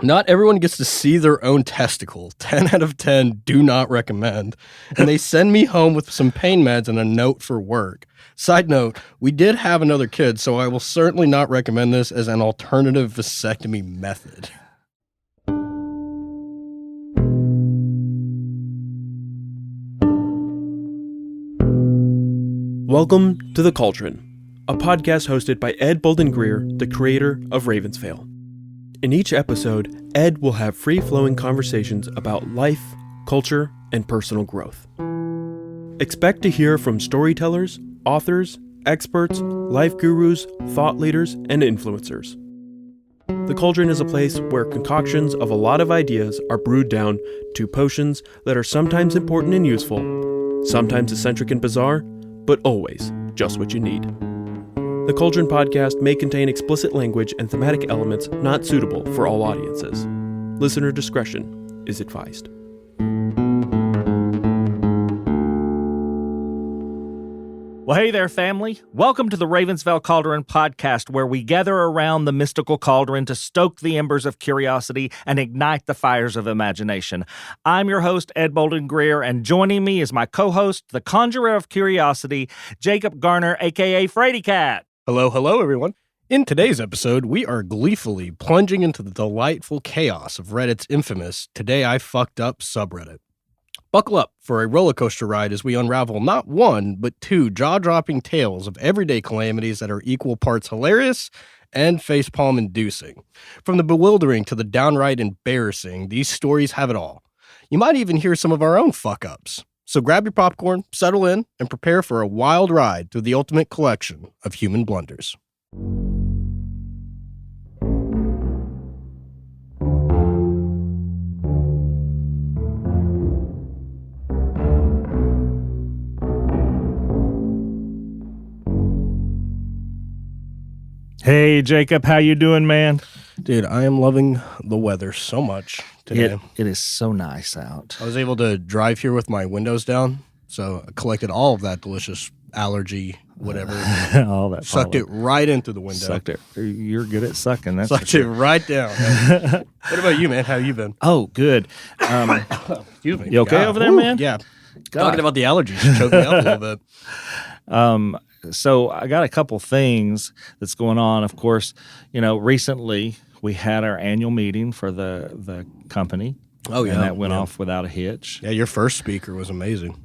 Not everyone gets to see their own testicle. 10 out of 10 do not recommend. And they send me home with some pain meds and a note for work. Side note, we did have another kid, so I will certainly not recommend this as an alternative vasectomy method. Welcome to The Cauldron, a podcast hosted by Ed Bolden-Greer, the creator of Ravensvale. In each episode, Ed will have free-flowing conversations about life, culture, and personal growth. Expect to hear from storytellers, authors, experts, life gurus, thought leaders, and influencers. The Cauldron is a place where concoctions of a lot of ideas are brewed down to potions that are sometimes important and useful, sometimes eccentric and bizarre, but always just what you need. The Cauldron podcast may contain explicit language and thematic elements not suitable for all audiences. Listener discretion is advised. Well, hey there, family. Welcome to the Ravensvale Cauldron podcast, where we gather around the mystical cauldron to stoke the embers of curiosity and ignite the fires of imagination. I'm your host, Ed Bolden-Greer, and joining me is my co-host, the conjurer of curiosity, Jacob Garner, a.k.a. Frady Cat. Hello, everyone. In today's episode, we are gleefully plunging into the delightful chaos of Reddit's infamous Today I Fucked Up subreddit. Buckle up for a roller coaster ride as we unravel not one, but two jaw-dropping tales of everyday calamities that are equal parts hilarious and facepalm-inducing. From the bewildering to the downright embarrassing, these stories have it all. You might even hear some of our own fuck-ups. So grab your popcorn, settle in, and prepare for a wild ride through the ultimate collection of human blunders. Hey, Jacob, how you doing, man? Dude, I am loving the weather so much today. It is so nice out. I was able to drive here with my windows down, so I collected all of that delicious allergy, whatever. All that Sucked it right into the window. Sucked it. You're good at sucking. That's Sucked it right down. What about you, man? How you been? Oh, good. Excuse me. You okay over there, man? Yeah. God. Talking about the allergies choked me up a little bit. So I got a couple things that's going on. Of course, recently we had our annual meeting for the company. Oh, yeah. And that went off without a hitch. Yeah, your first speaker was amazing.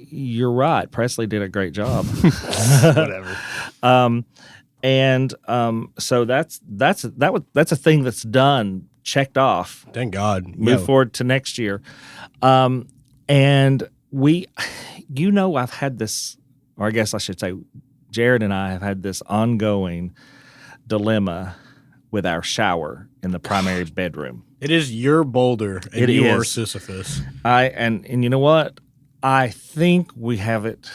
You're right. Presley did a great job. Whatever. So that's a thing that's done, checked off. Thank God. Move forward to next year. And I've had this, or I guess I should say, Jared and I have had this ongoing dilemma with our shower in the primary bedroom. It is your boulder, and you are Sisyphus. And you know what? I think we have it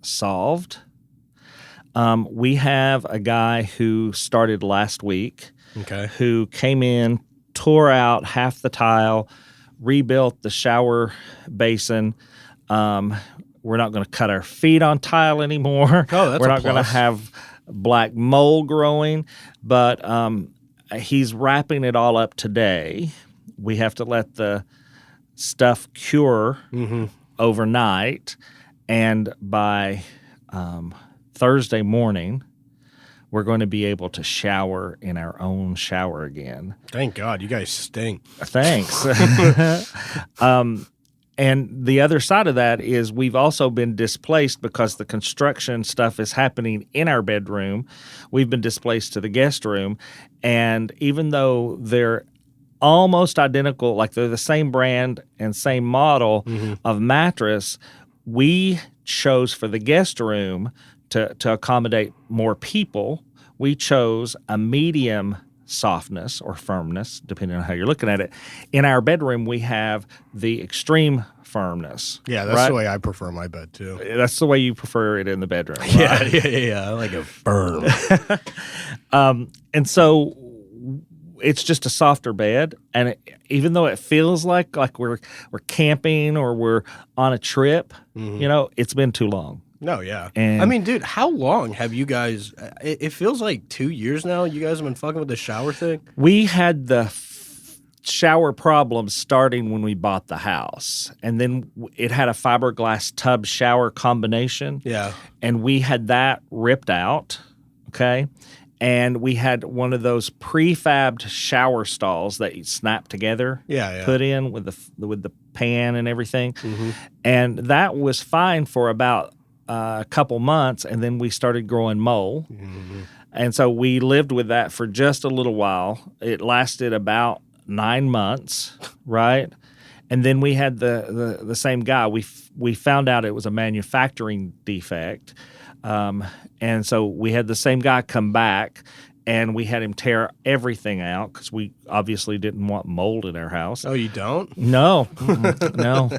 solved. We have a guy who started last week, who came in, tore out half the tile, rebuilt the shower basin. We're not going to cut our feet on tile anymore. Oh, that's We're not going to have black mold growing, but he's wrapping it all up today. We have to let the stuff cure overnight, and by Thursday morning, we're going to be able to shower in our own shower again. Thank God. You guys stink. Thanks. And the other side of that is we've also been displaced because the construction stuff is happening in our bedroom. We've been displaced to the guest room. And even though they're almost identical, like they're the same brand and same model of mattress, we chose for the guest room to accommodate more people. We chose a medium softness or firmness, depending on how you're looking at it. In our bedroom, we have the extreme firmness. Yeah, that's the way I prefer my bed, too. That's the way you prefer it in the bedroom, right? Yeah. I like it firm. And so it's just a softer bed, and even though it feels like we're camping or we're on a trip, it's been too long. No, yeah. And I mean, dude, how long have you guys, it feels like 2 years now you guys have been fucking with the shower thing? We had the shower problems starting when we bought the house. And then it had a fiberglass tub shower combination. Yeah. And we had that ripped out, okay? And we had one of those prefabbed shower stalls that you snap together, put in with the pan and everything. Mm-hmm. And that was fine for about a couple months, and then we started growing mole. Mm-hmm. And so we lived with that for just a little while. It lasted about 9 months, right? And then we had the same guy. We found out it was a manufacturing defect. And so we had the same guy come back, and we had him tear everything out because we obviously didn't want mold in our house. Oh, you don't? No. No.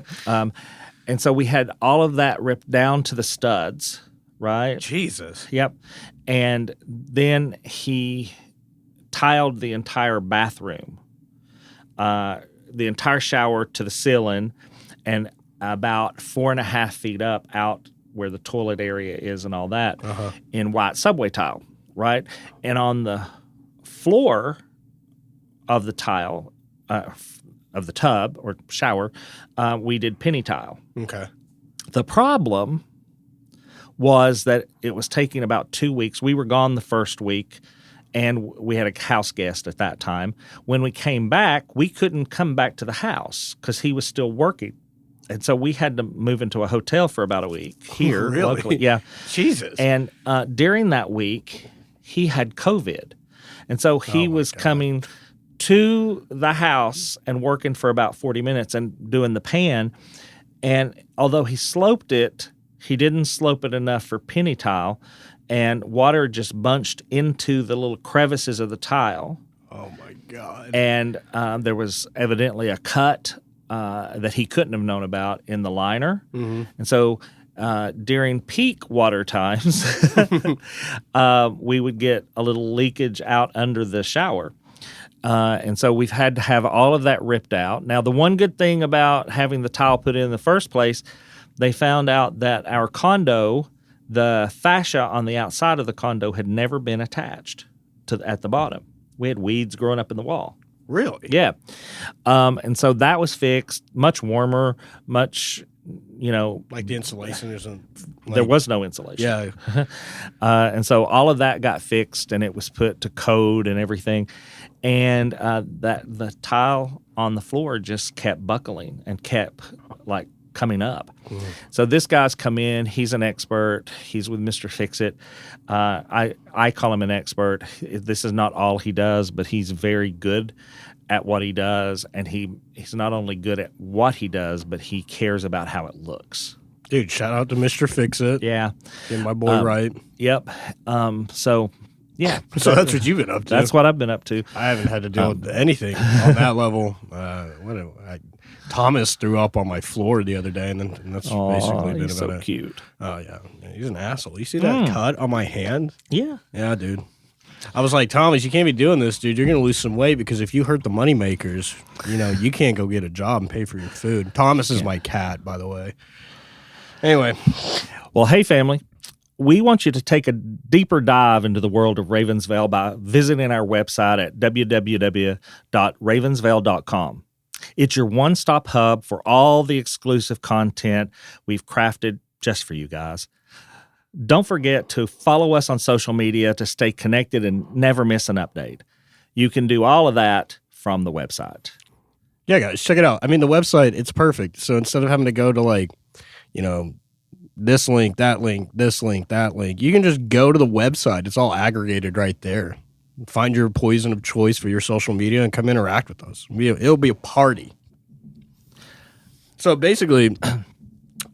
And so we had all of that ripped down to the studs, right? Jesus. Yep. And then he tiled the entire bathroom, the entire shower to the ceiling, and about 4.5 feet up out where the toilet area is and all that in white subway tile, right? And on the floor of the tile, of the tub or shower, we did penny tile. Okay. The problem was that it was taking about 2 weeks. We were gone the first week, and we had a house guest at that time. When we came back, we couldn't come back to the house because he was still working. And so we had to move into a hotel for about a week here. Really? Locally. Yeah. Jesus. And during that week, he had COVID. And so he was coming to the house and working for about 40 minutes and doing the pan. And although he sloped it, he didn't slope it enough for penny tile, and water just bunched into the little crevices of the tile. Oh, my God. And there was evidently a cut that he couldn't have known about in the liner. Mm-hmm. And so during peak water times, we would get a little leakage out under the shower. And so we've had to have all of that ripped out. Now, the one good thing about having the tile put in the first place, they found out that our condo, the fascia on the outside of the condo had never been attached at the bottom. We had weeds growing up in the wall. Really? Yeah. And so that was fixed, much warmer, much, like the insulation isn't. There was no insulation. Yeah. And so all of that got fixed, and it was put to code and everything. And that the tile on the floor just kept buckling and kept coming up. Mm-hmm. So this guy's come in. He's an expert. He's with Mr. Fix-It. I call him an expert. This is not all he does, but he's very good at what he does. And he's not only good at what he does, but he cares about how it looks. Dude, shout out to Mr. Fix-It. Yeah. Getting my boy right. Yep. So, yeah. So that's what you've been up to. That's what I've been up to. I haven't had to deal with anything on that level. Thomas threw up on my floor the other day, and that's basically been he's about so it. Cute. Oh, yeah. He's an asshole. You see that cut on my hand? Yeah. Yeah, dude. I was like, Thomas, you can't be doing this, dude. You're going to lose some weight because if you hurt the moneymakers, you can't go get a job and pay for your food. Thomas is my cat, by the way. Anyway. Well, hey, family. We want you to take a deeper dive into the world of Ravensvale by visiting our website at www.ravensvale.com. It's your one-stop hub for all the exclusive content we've crafted just for you guys. Don't forget to follow us on social media to stay connected and never miss an update. You can do all of that from the website. Yeah, guys, check it out. I mean, the website, it's perfect. So instead of having to go to this link, that link, this link, that link, you can just go to the website. It's all aggregated right there. Find your poison of choice for your social media and come interact with us. It'll be a party. So basically,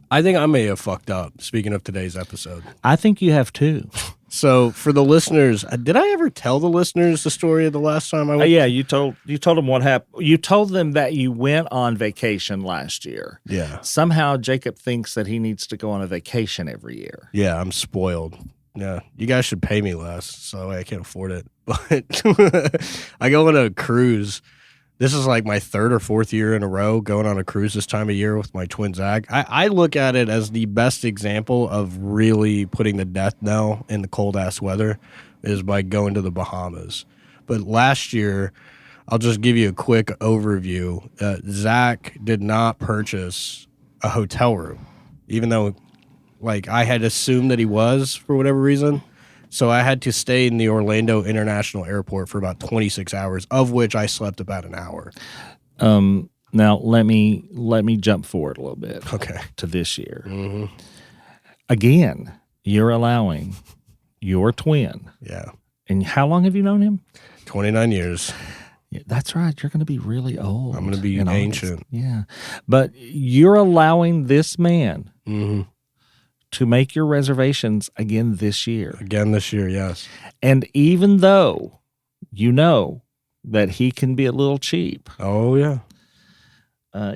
I think I may have fucked up, speaking of today's episode. I think you have too. So for the listeners, did I ever tell the listeners the story of the last time I went? Yeah, you told them what happened. You told them that you went on vacation last year. Yeah. Somehow Jacob thinks that he needs to go on a vacation every year. Yeah, I'm spoiled. Yeah, you guys should pay me less, so I can't afford it. But I go on a cruise. This is like my 3rd or 4th year in a row going on a cruise this time of year with my twin Zach. I look at it as the best example of really putting the death knell in the cold-ass weather is by going to the Bahamas. But last year, I'll just give you a quick overview. Zach did not purchase a hotel room, even though, like, I had assumed that he was for whatever reason. So I had to stay in the Orlando International Airport for about 26 hours, of which I slept about an hour. Now let me jump forward a little bit. Okay. To this year. Mm-hmm. Again, you're allowing your twin. Yeah. And how long have you known him? 29 years. Yeah, that's right. You're going to be really old. I'm going to be in ancient. August. Yeah. But you're allowing this man to make your reservations again this year. Again this year, yes. And even though you know that he can be a little cheap. Oh, yeah.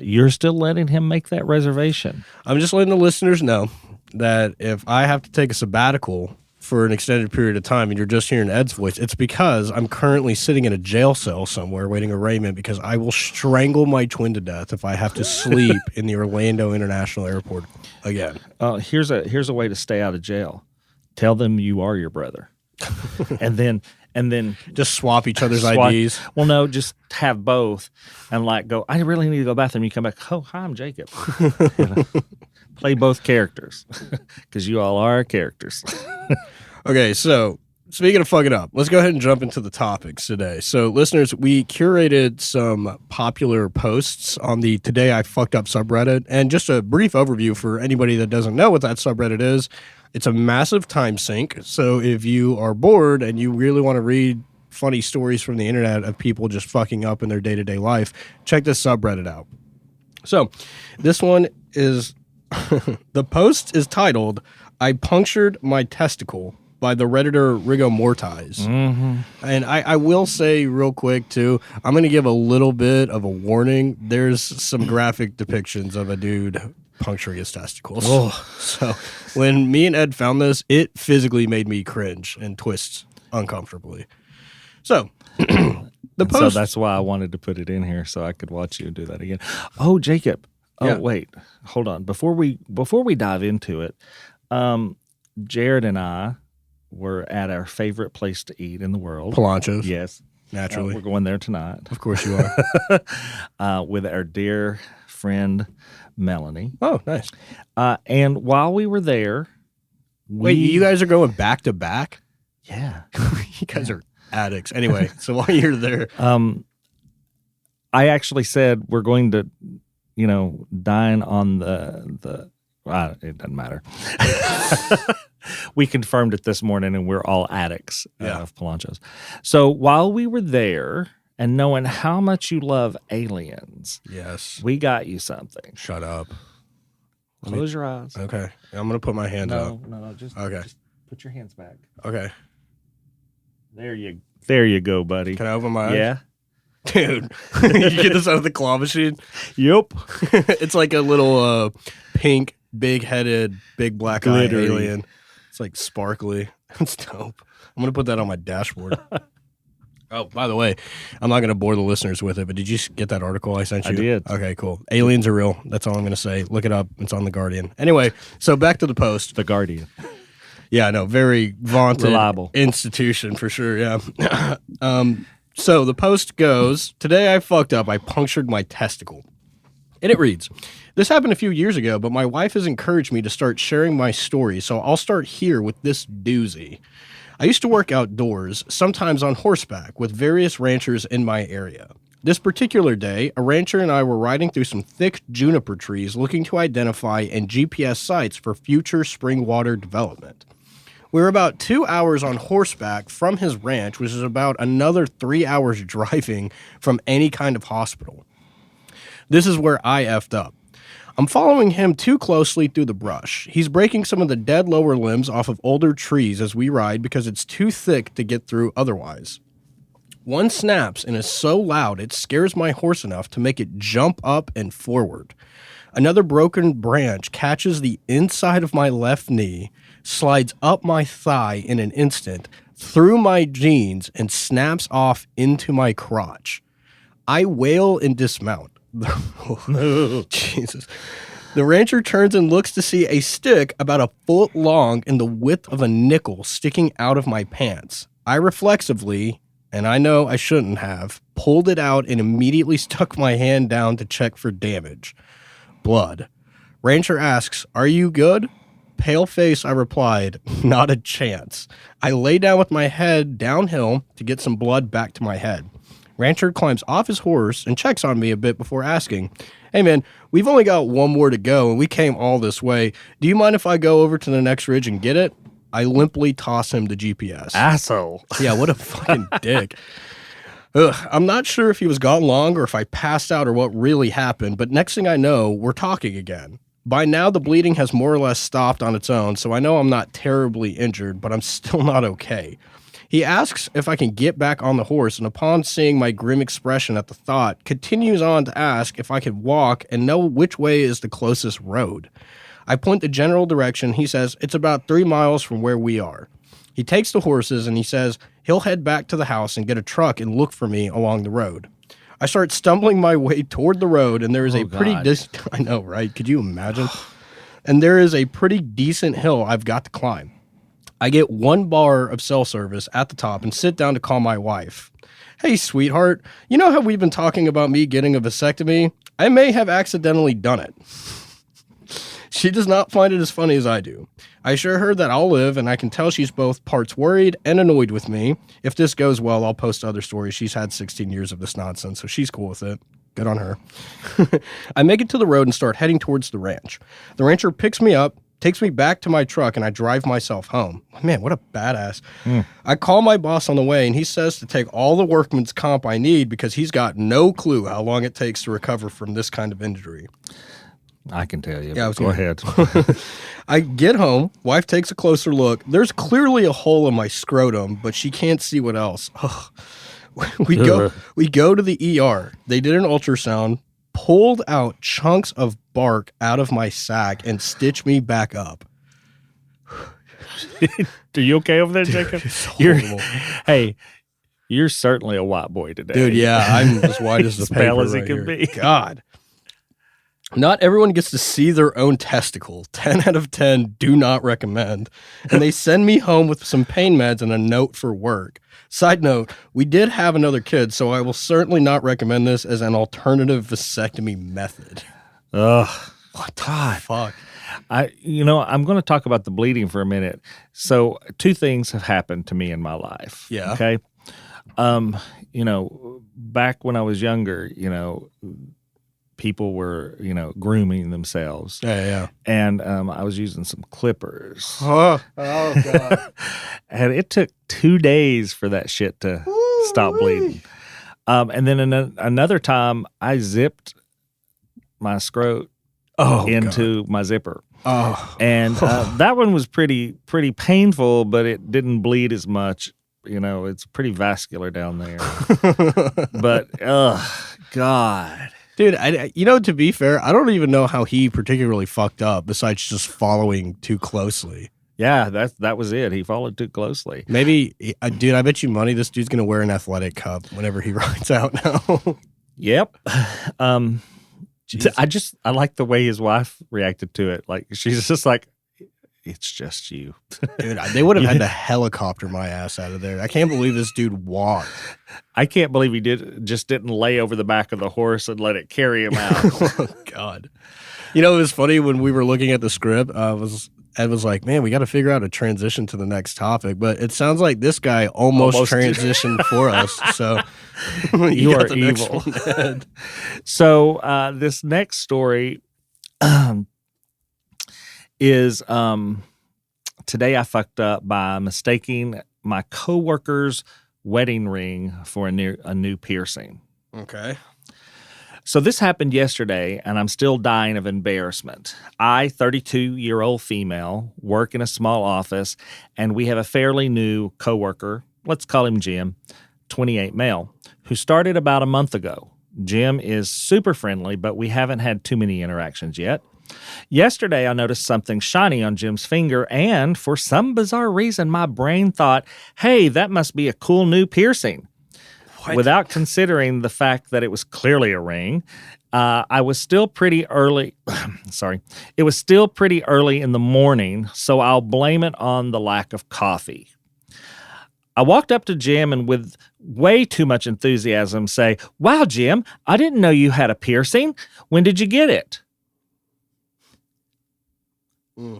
You're still letting him make that reservation. I'm just letting the listeners know that if I have to take a sabbatical for an extended period of time and you're just hearing Ed's voice, it's because I'm currently sitting in a jail cell somewhere waiting arraignment because I will strangle my twin to death if I have to sleep in the Orlando International Airport again. Here's a way to stay out of jail. Tell them you are your brother. and then just swap each other's IDs. Well, no, just have both and like go, I really need to go to the bathroom. You come back, oh, hi, I'm Jacob. Play both characters because you all are characters. Okay, so speaking of fucking up, let's go ahead and jump into the topics today. So, listeners, we curated some popular posts on the Today I Fucked Up subreddit. And just a brief overview for anybody that doesn't know what that subreddit is. It's a massive time sink. So if you are bored and you really want to read funny stories from the internet of people just fucking up in their day-to-day life, check this subreddit out. So this one is, the post is titled, I Punctured My Testicle by the Redditor Rigor Mortis. And I will say real quick, too, I'm going to give a little bit of a warning. There's some graphic depictions of a dude puncturing his testicles. Oh. So when me and Ed found this, it physically made me cringe and twist uncomfortably. So the post. So that's why I wanted to put it in here so I could watch you do that again. Oh, Jacob. Oh, yeah. Wait, hold on. Before we dive into it, Jared and I were at our favorite place to eat in the world. Palanchos. Yes. Naturally. We're going there tonight. Of course you are. With our dear friend Melanie. Oh, nice. And while we were there, wait, you guys are going back to back? Yeah. You guys are addicts. Anyway, so while you're there, I actually said we're going to, dine on the it doesn't matter. We confirmed it this morning, and we're all addicts of Palanchos. So while we were there, and knowing how much you love aliens, yes, we got you something. Shut up. Close your eyes. Okay, I'm gonna put my hands up. No, just put your hands back. Okay, there you go, buddy. Can I open my eyes? Yeah, dude. You get this out of the claw machine. Yep. It's like a little pink, big-headed, big black eye alien. It's like sparkly. It's dope. I'm gonna put that on my dashboard. Oh, by the way, I'm not going to bore the listeners with it, but did you get that article I sent you? I did. Okay, cool. Aliens are real. That's all I'm going to say. Look it up. It's on The Guardian. Anyway, so back to the post. The Guardian. Yeah, no, very vaunted reliable institution for sure, yeah. So the post goes, today I fucked up. I punctured my testicle. And it reads, this happened a few years ago, but my wife has encouraged me to start sharing my story, so I'll start here with this doozy. I used to work outdoors, sometimes on horseback, with various ranchers in my area. This particular day, a rancher and I were riding through some thick juniper trees looking to identify and GPS sites for future spring water development. We were about 2 hours on horseback from his ranch, which is about another 3 hours driving from any kind of hospital. This is where I effed up. I'm following him too closely through the brush. He's breaking some of the dead lower limbs off of older trees as we ride because it's too thick to get through otherwise. One snaps and is so loud it scares my horse enough to make it jump up and forward. Another broken branch catches the inside of my left knee, slides up my thigh in an instant, through my jeans, and snaps off into my crotch. I wail and dismount. Oh, Jesus. The rancher turns and looks to see a stick about a foot long and the width of a nickel sticking out of my pants. I reflexively and I know I shouldn't have, pulled it out and immediately stuck my hand down to check for damage. Blood. Rancher asks, "Are you good?" Pale face, I replied, "Not a chance." I lay down with my head downhill to get some blood back to my head. Rancher climbs off his horse and checks on me a bit before asking, "Hey man, we've only got one more to go and we came all this way. Do you mind if I go over to the next ridge and get it?" I limply toss him the GPS. Asshole. Yeah, what a fucking dick. Ugh, I'm not sure if he was gone long or if I passed out or what really happened, but next thing I know, we're talking again. By now, the bleeding has more or less stopped on its own, so I know I'm not terribly injured, but I'm still not okay. He asks if I can get back on the horse, and upon seeing my grim expression at the thought, continues on to ask if I can walk and know which way is the closest road. I point the general direction. He says it's about 3 miles from where we are. He takes the horses, and he says he'll head back to the house and get a truck and look for me along the road. I start stumbling my way toward the road, and there is I know, right? Could you imagine? And there is a pretty decent hill I've got to climb. I get 1 bar of cell service at the top and sit down to call my wife. "Hey, sweetheart, you know how we've been talking about me getting a vasectomy? I may have accidentally done it." She does not find it as funny as I do. I assure her that I'll live, and I can tell she's both parts worried and annoyed with me. If this goes well, I'll post other stories. She's had 16 years of this nonsense, so she's cool with it. Good on her. I make it to the road and start heading towards the ranch. The rancher picks me up, takes me back to my truck, and I drive myself home. Man, what a badass. I call my boss on the way, and he says to take all the workman's comp I need because he's got no clue how long it takes to recover from this kind of injury. I can tell you. Yeah, Go ahead. I get home. Wife takes a closer look. There's clearly a hole in my scrotum, but she can't see what else. Ugh. We go to the ER. They did an ultrasound, pulled out chunks of bark out of my sack, and stitched me back up. Are you okay over there, Jacob? Hey, you're certainly a white boy today. Dude, yeah, I'm as white as the pale paper as right it can here. be. God. Not everyone gets to see their own testicle. 10 out of 10 do not recommend. And they send me home with some pain meds and a note for work. Side note, we did have another kid, so I will certainly not recommend this as an alternative vasectomy method. Ugh. What the fuck? I'm going to talk about the bleeding for a minute. So 2 things have happened to me in my life. Yeah. Okay. Back when I was younger, people were, grooming themselves. Yeah. And I was using some clippers. Oh God. And it took 2 days for that shit to stop bleeding. And then another time, I zipped my scrot into my zipper. Oh. And that one was pretty painful, but it didn't bleed as much. It's pretty vascular down there. But, God. Dude, to be fair, I don't even know how he particularly fucked up besides just following too closely. Yeah, that was it. He followed too closely. Maybe, dude, I bet you money this dude's going to wear an athletic cup whenever he rides out now. Yep. I like the way his wife reacted to it. Like, she's just like, it's just you. Dude, they would have had to helicopter my ass out of there. I can't believe this dude walked. I can't believe he didn't lay over the back of the horse and let it carry him out. Oh, God. It was funny when we were looking at the script. Ed was like, man, we got to figure out a transition to the next topic. But it sounds like this guy almost transitioned for us. So you are evil. So this next story is today I fucked up by mistaking my coworker's wedding ring for a new piercing. Okay. So this happened yesterday, and I'm still dying of embarrassment. I, 32-year-old female, work in a small office, and we have a fairly new coworker, let's call him Jim, 28 male, who started about a month ago. Jim is super friendly, but we haven't had too many interactions yet. Yesterday, I noticed something shiny on Jim's finger, and for some bizarre reason, my brain thought, hey, that must be a cool new piercing. What? Without considering the fact that it was clearly a ring, I was still pretty early. Sorry. It was still pretty early in the morning, so I'll blame it on the lack of coffee. I walked up to Jim and with way too much enthusiasm say, "Wow, Jim, I didn't know you had a piercing. When did you get it?"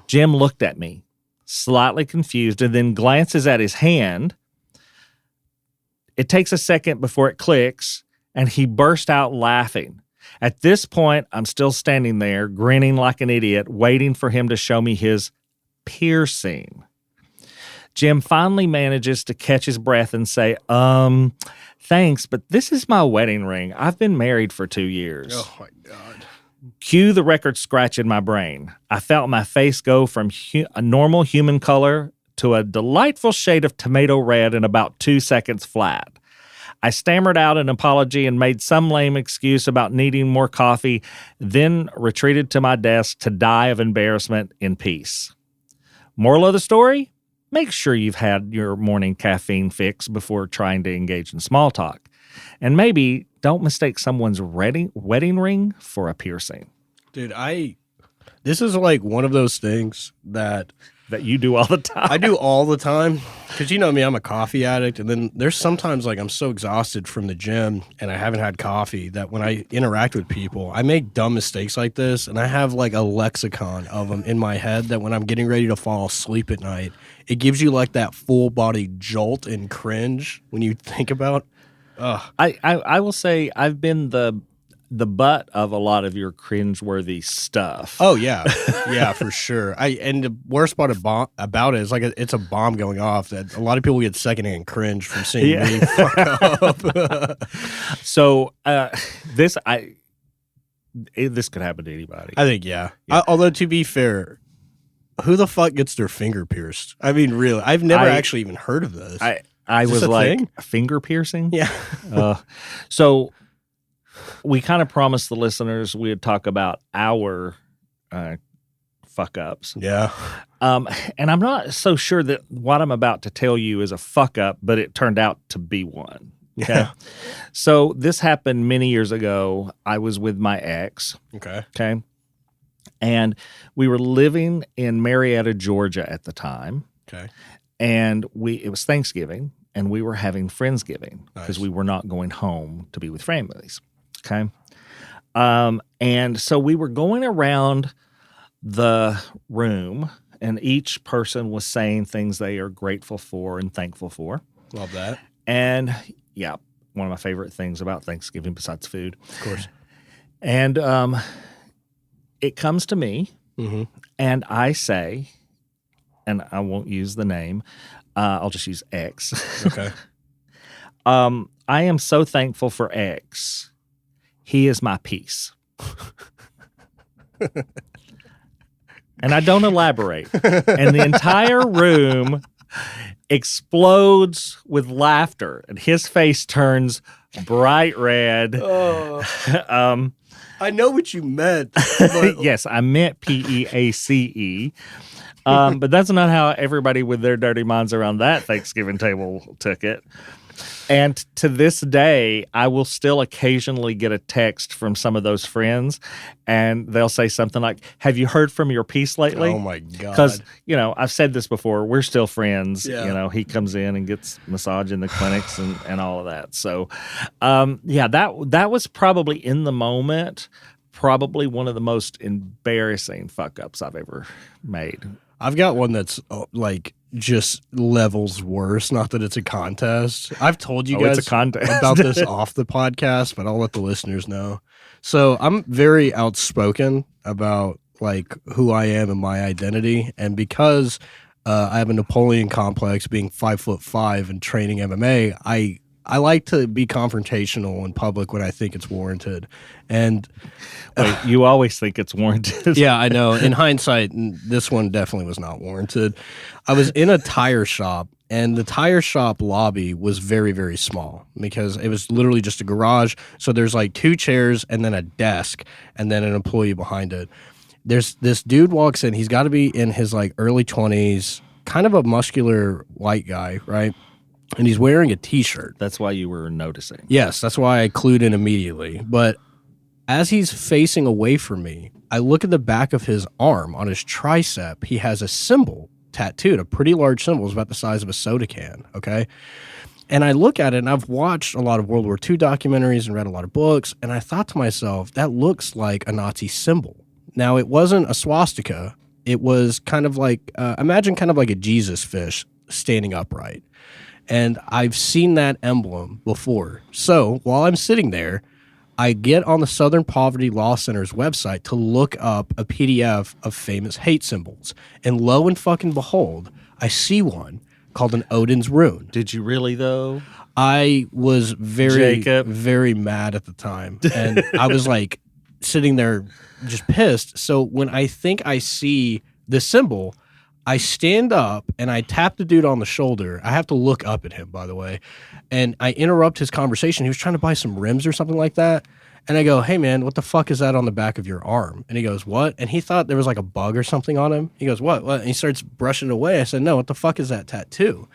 Jim looked at me, slightly confused, and then glances at his hand. It takes a second before it clicks, and he burst out laughing. At this point, I'm still standing there, grinning like an idiot, waiting for him to show me his piercing. Jim finally manages to catch his breath and say, "Thanks, but this is my wedding ring. I've been married for 2 years." Oh, my God. Cue the record scratch in my brain. I felt my face go from a normal human color to a delightful shade of tomato red in about 2 seconds flat. I stammered out an apology and made some lame excuse about needing more coffee, then retreated to my desk to die of embarrassment in peace. Moral of the story? Make sure you've had your morning caffeine fix before trying to engage in small talk. And maybe don't mistake someone's wedding ring for a piercing. Dude, this is like one of those things that you do all the time. I do all the time. Because you know me, I'm a coffee addict. And then there's sometimes like I'm so exhausted from the gym and I haven't had coffee that when I interact with people, I make dumb mistakes like this. And I have like a lexicon of them in my head that when I'm getting ready to fall asleep at night, it gives you like that full body jolt and cringe when you think about. I will say I've been the butt of a lot of your cringeworthy stuff. Oh yeah, yeah, for sure. And the worst part about it is like it's a bomb going off that a lot of people get secondhand cringe from seeing me fuck up. So this could happen to anybody. I think yeah. Although to be fair, who the fuck gets their finger pierced? I mean, really, I've never actually even heard of this. I was like, thing? Finger piercing? Yeah. So we kind of promised the listeners we would talk about our fuck ups. Yeah. And I'm not so sure that what I'm about to tell you is a fuck up, but it turned out to be one. Okay. Yeah. So this happened many years ago. I was with my ex. Okay. Okay. And we were living in Marietta, Georgia at the time. Okay. And it was Thanksgiving, and we were having Friendsgiving because Nice. we were not going home to be with families. Okay. And so we were going around the room, and each person was saying things they are grateful for and thankful for. Love that. And yeah, one of my favorite things about Thanksgiving besides food. Of course. And it comes to me, Mm-hmm. and I say, and I won't use the name, I'll just use X. Okay. I am so thankful for X. He is my peace. And I don't elaborate. And the entire room explodes with laughter, and his face turns bright red. Oh. I know what you meant. But Yes, I meant PEACE. But that's not how everybody with their dirty minds around that Thanksgiving table took it. And to this day, I will still occasionally get a text from some of those friends, and they'll say something like, "Have you heard from your piece lately?" Oh my God. Because, I've said this before, we're still friends. Yeah. He comes in and gets massage in the clinics and all of that. So, that was probably in the moment, probably one of the most embarrassing fuck-ups I've ever made. I've got one that's like just levels worse. Not that it's a contest. I've told you guys it's a contest. about this off the podcast, but I'll let the listeners know. So I'm very outspoken about like who I am and my identity, and because I have a Napoleon complex, being 5'5" and training MMA, I like to be confrontational in public when I think it's warranted. And Wait, you always think it's warranted. yeah, I know. In hindsight, this one definitely was not warranted. I was in a tire shop, and the tire shop lobby was very, very small because it was literally just a garage. So there's like 2 chairs and then a desk and then an employee behind it. There's this dude walks in. He's got to be in his like early 20s, kind of a muscular white guy, right? And he's wearing a T-shirt. That's why you were noticing. Yes, that's why I clued in immediately. But as he's facing away from me, I look at the back of his arm on his tricep. He has a symbol tattooed, a pretty large symbol. It was about the size of a soda can, okay? And I look at it, and I've watched a lot of World War II documentaries and read a lot of books, and I thought to myself, that looks like a Nazi symbol. Now, it wasn't a swastika. It was kind of like, imagine kind of like a Jesus fish standing upright. And I've seen that emblem before. So while I'm sitting there, I get on the Southern Poverty Law Center's website to look up a PDF of famous hate symbols. And lo and fucking behold, I see one called an Odin's rune. Did you really, though? I was very mad at the time. And I was like sitting there just pissed. So when I think I see the symbol, I stand up and I tap the dude on the shoulder. I have to look up at him, by the way. And I interrupt his conversation. He was trying to buy some rims or something like that. And I go, hey, man, what the fuck is that on the back of your arm? And he goes, what? And he thought there was like a bug or something on him. He goes, what? And he starts brushing it away. I said, no, what the fuck is that tattoo?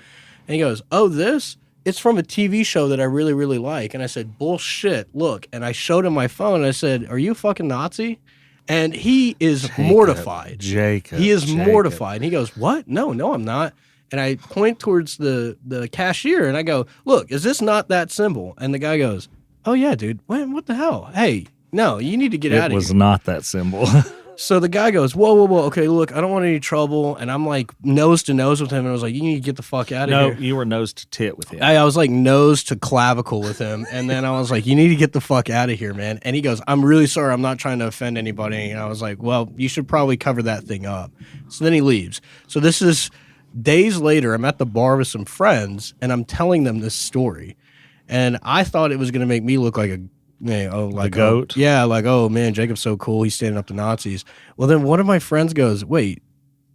And he goes, oh, this? It's from a TV show that I really, really like. And I said, bullshit, look. And I showed him my phone. And I said, are you a fucking Nazi? And he is mortified. He is mortified. And he goes, what? No, I'm not. And I point towards the cashier and I go, look, is this not that symbol? And the guy goes, oh, yeah, dude. What the hell? Hey, no, you need to get out of here. It was not that symbol. So the guy goes, whoa. Okay, look, I don't want any trouble. And I'm like nose to nose with him. And I was like, you need to get the fuck out of here. No, you were nose to tit with him. I was like nose to clavicle with him. And then I was like, you need to get the fuck out of here, man. And he goes, I'm really sorry. I'm not trying to offend anybody. And I was like, well, you should probably cover that thing up. So then he leaves. So this is days later. I'm at the bar with some friends and I'm telling them this story. And I thought it was going to make me look like a the goat. Like, oh man, Jacob's so cool. He's standing up to Nazis. Well, then one of my friends goes, wait,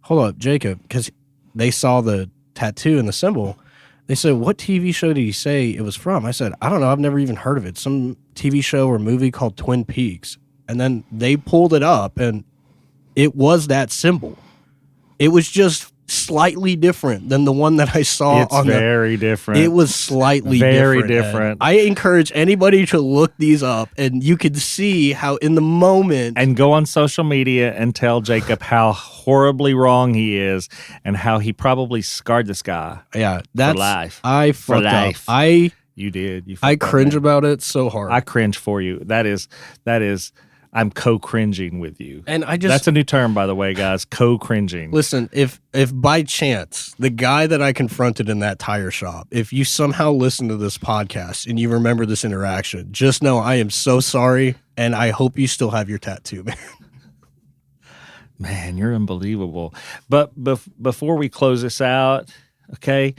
hold up, Jacob, because they saw the tattoo and the symbol. They said, what TV show did he say it was from? I said, I don't know. I've never even heard of it. Some TV show or movie called Twin Peaks. And then they pulled it up and it was that symbol. It was just slightly different than the one that I saw it's very different. It was slightly very different. I encourage anybody to look these up and you could see how in the moment and go on social media and tell Jacob how horribly wrong he is and how he probably scarred this guy. Yeah, that's for life. I fucked up. You did. You I cringe about it so hard. I cringe for you. That is I'm co-cringing with you. And that's a new term, by the way, guys. Co-cringing. Listen, if by chance the guy that I confronted in that tire shop, if you somehow listen to this podcast and you remember this interaction, just know I am so sorry, and I hope you still have your tattoo, man. Man, you're unbelievable. But before we close this out, okay,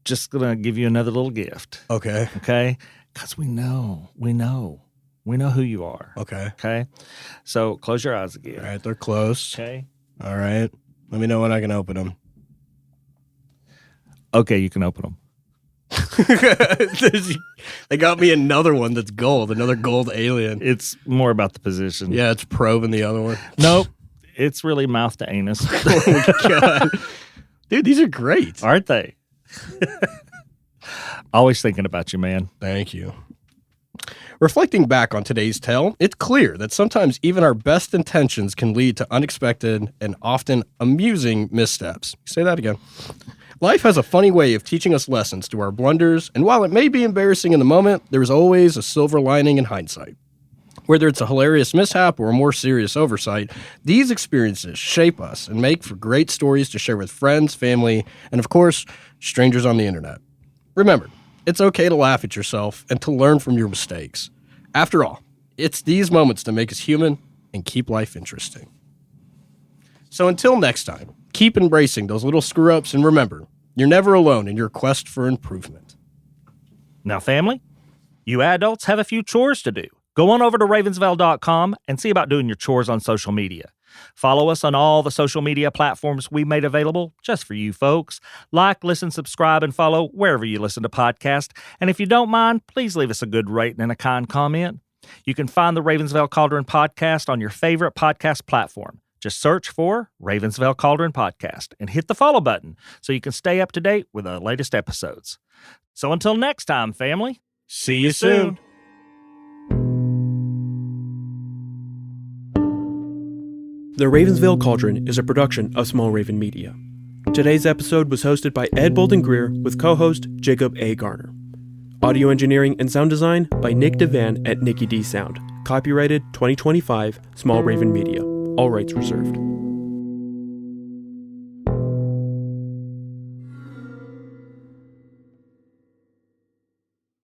just gonna give you another little gift. Okay, because we know who you are. Okay. So close your eyes again. All right, they're closed. Okay. All right. Let me know when I can open them. Okay, you can open them. They got me another one that's gold, another gold alien. It's more about the position. Yeah, it's probing the other one. Nope. It's really mouth to anus. Oh my God. Dude, these are great. Aren't they? Always thinking about you, man. Thank you. Reflecting back on today's tale, it's clear that sometimes even our best intentions can lead to unexpected and often amusing missteps. Say that again. Life has a funny way of teaching us lessons through our blunders, and while it may be embarrassing in the moment, there is always a silver lining in hindsight. Whether it's a hilarious mishap or a more serious oversight, these experiences shape us and make for great stories to share with friends, family, and of course, strangers on the internet. Remember, it's okay to laugh at yourself and to learn from your mistakes. After all, it's these moments that make us human and keep life interesting. So until next time, keep embracing those little screw-ups and remember, you're never alone in your quest for improvement. Now, family, you adults have a few chores to do. Go on over to ravensvale.com and see about doing your chores on social media. Follow us on all the social media platforms we made available just for you folks. Like, listen, subscribe, and follow wherever you listen to podcasts. And if you don't mind, please leave us a good rating and a kind comment. You can find the Ravensvale Cauldron podcast on your favorite podcast platform. Just search for Ravensvale Cauldron Podcast and hit the follow button so you can stay up to date with the latest episodes. So until next time, family, see you soon. The Ravensvale Cauldron is a production of Small Raven Media. Today's episode was hosted by Ed Bolden-Greer with co-host Jacob A. Garner. Audio engineering and sound design by Nick DeVan at Nicky D Sound. Copyrighted 2025, Small Raven Media. All rights reserved.